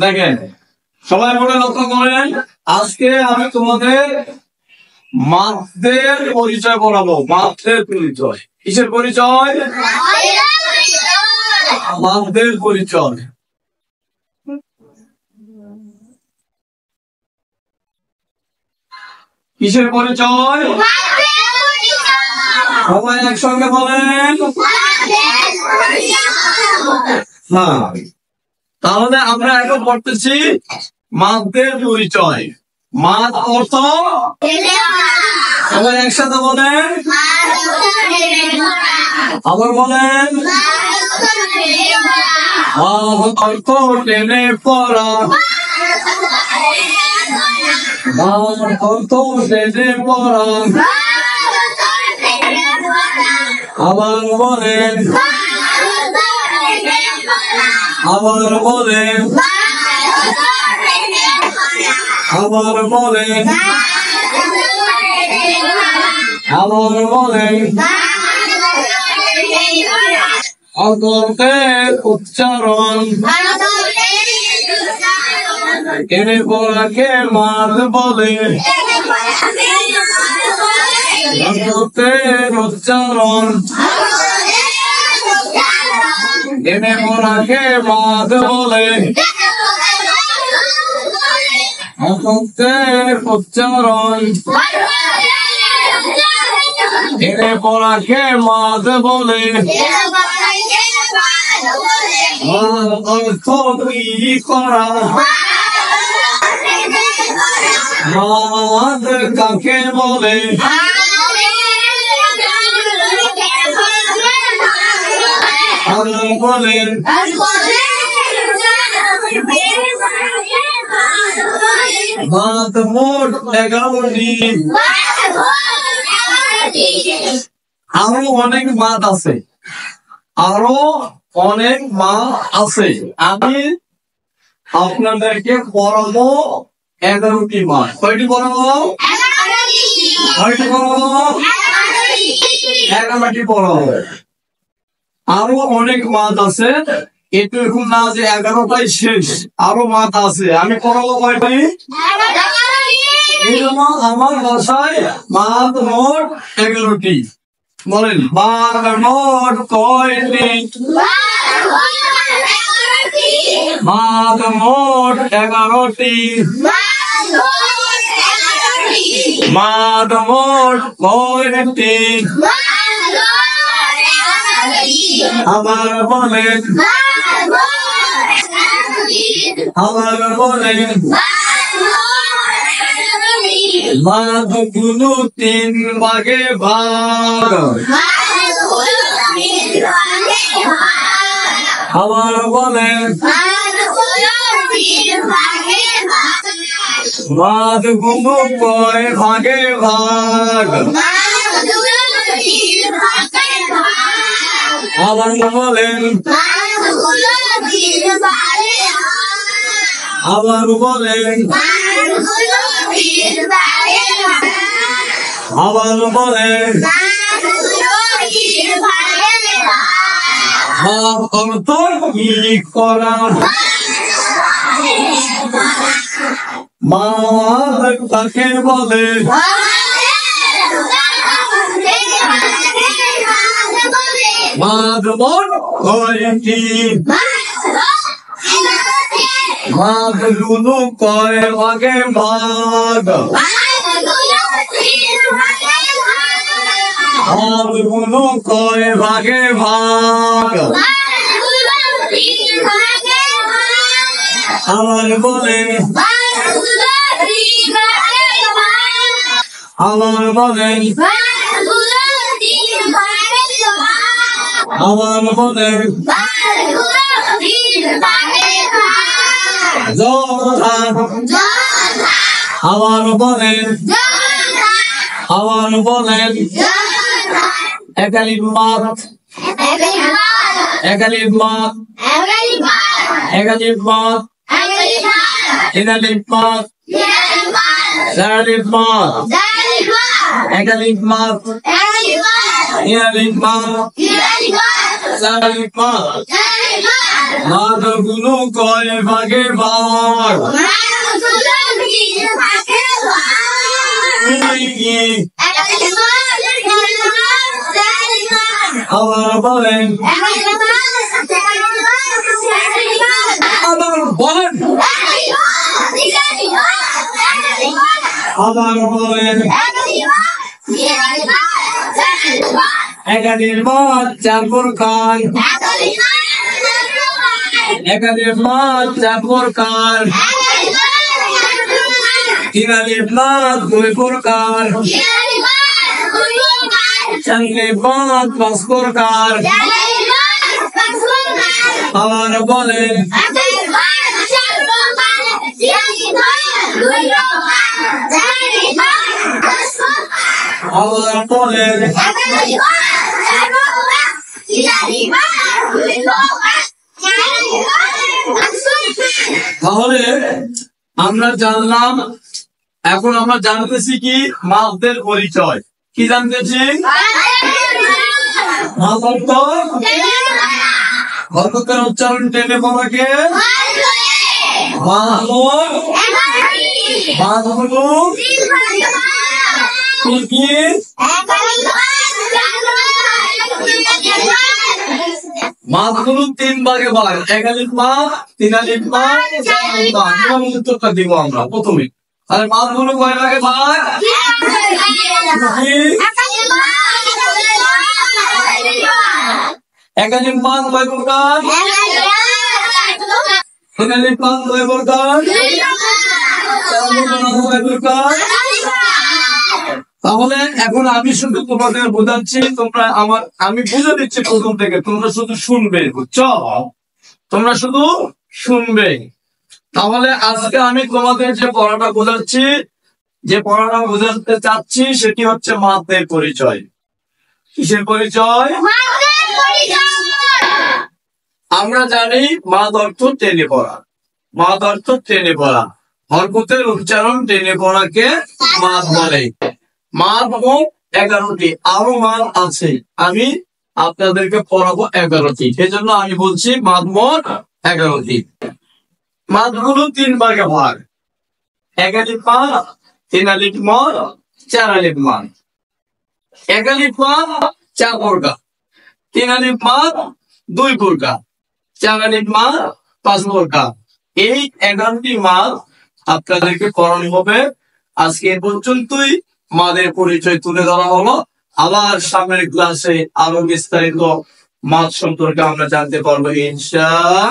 দেখেন সবাই বলে লক্ষ্য করেন, আজকে আমি তোমাদের মাছদের পরিচয় করাবো। মাছদের পরিচয় কিসের পরিচয়? মাছদের পরিচয়। কিসের পরিচয়? সবাই একসঙ্গে বলেন। হ্যাঁ, তাহলে আমরা এখন পড়তেছি মাছদের পরিচয়। মাছ অর্থ, সবাই একসাথে বলেন, আবার বলেন। অর্থ টেনে পড়া, অর্থ টেনে পড়া। আবার বলেন, আবার বলেন, আবার বলেন, আবার বলেন। অর্থের উচ্চারণ, টেনে পড়াকে মাছ বলে। অর্থের উচ্চারণ, টেনে পড়াকে মাছ বলে। অর্থের উচ্চারণ, টেনে পড়াকে মাছ বলে। অর্থ তৈরি করা, মাছ কাকে বলে? বলেন। মাছ মোট 11টি। আরো অনেক মাছ আছে, আরো অনেক মাছ আছে। আমি আপনাদেরকে পড়াবো 11টি মাছ। কয়টি পড়াবো? কয়টি পড়াবো? 11টি পড়াবো। আরো অনেক মাছ আছে, একটু এখন না যে 11টাই শেষ, আরো মাছ আছে। আমি পড়াবো কয়টি? এই জন্য আমার ভাষায় মাছ মোট 11টি। বলেন, মাছ মোট কয়টি? মাছ মোট 11টি। মাছ মোট কয়টি? আবার বলেন, আবার বলেন। মাছগুলো 3 ভাগে ভাগ। আবার বলেন, মাছগুলো কয় ভাগে ভাগ? আবার বলেন, আবার বলেন, আবার বলেন। অর্থ কি করা, মাছ কাকে বলে? মাছ মোট কয়টি? মাছগুলো কয় ভাগে ভাগ? মাছগুলো কয় ভাগে ভাগ? আবার বলেন, আবার বলেন, আবার বলেন। আবার বলেন, আবার বলেন। একালিপ মাছ, একালিপ মাছ, একালিপ মাছ, একালিপ মাছ, একালিপ মাছ, একালিপ মাছ, একালিপ মাছ, একালিপ মাছ, মাদগুলো কয় ভাগে ভাগ আবার বলেন আবার বলেন আবার বলেন একাধিক মত চার প্রকার একাধিক মত চার প্রকার তিনালিপ মত দুই প্রকার চারলিপ মত পাঁচ প্রকার আবার বলেন আবার বলেন তাহলে আমরা জানলাম, এখন আমরা জানতেছি কি মাছদের পরিচয়। কি জানতেছি? মাছ অর্থ হরকতের উচ্চারণ টেনে পড়াকে মাছ হলো মাছগুলো তিন ভাগে ভাগ, একালিপ মাছ, তিনালিপ মাছ, চারালিপ মাছ। উত্তরটা দিব আমরা প্রথমে। তাহলে মাছগুলো কয় ভাগে ভাগ? একালিপ মাছ কয় প্রকার? তিনালিপ মাছ কয় প্রকার? চারালিপ মাছ কয় প্রকার? তাহলে এখন আমি শুধু তোমাদের বোঝাচ্ছি, তোমরা আমি বুঝে দিচ্ছি প্রথম থেকে, তোমরা শুধু শুনবে, বুঝছো? তোমরা শুধু শুনবে। তাহলে আজকে আমি তোমাদের যে পড়াটা বোঝাচ্ছি, যে পড়াটা বোঝাতে চাচ্ছি, সেটি হচ্ছে মাছের পরিচয়। কিসের পরিচয়? আমরা জানি মাছ অর্থ টেনে পড়া, মাছ অর্থ টেনে পড়া, হরকতের উচ্চারণ টেনে পড়াকে মাছ বলে। মাছ মোট 11টি, আরো মাছ আছে, আমি আপনাদেরকে পড়াবো 11টি। সেজন্য আমি বলছি মাছ মোট 11টি। মাছগুলো তিন ভাগে ভাগ, একালিপ মাছ, তিনালিপ মাছ, চারালিপ মাছ। একালিপ মাছ চার প্রকার, তিনালিপ মাছ দুই প্রকার, চারালিপ মাছ পাঁচ প্রকার। এই 11টি মাছ আপনাদেরকে পড়ানো হবে। আজকে এ পর্যন্তই মাদের পরিচয় তুলে ধরা হলো। আবার সামনের ক্লাসে আরো বিস্তারিত মাছ সম্পর্কে আমরা জানতে পারবো ইনশাআল্লাহ।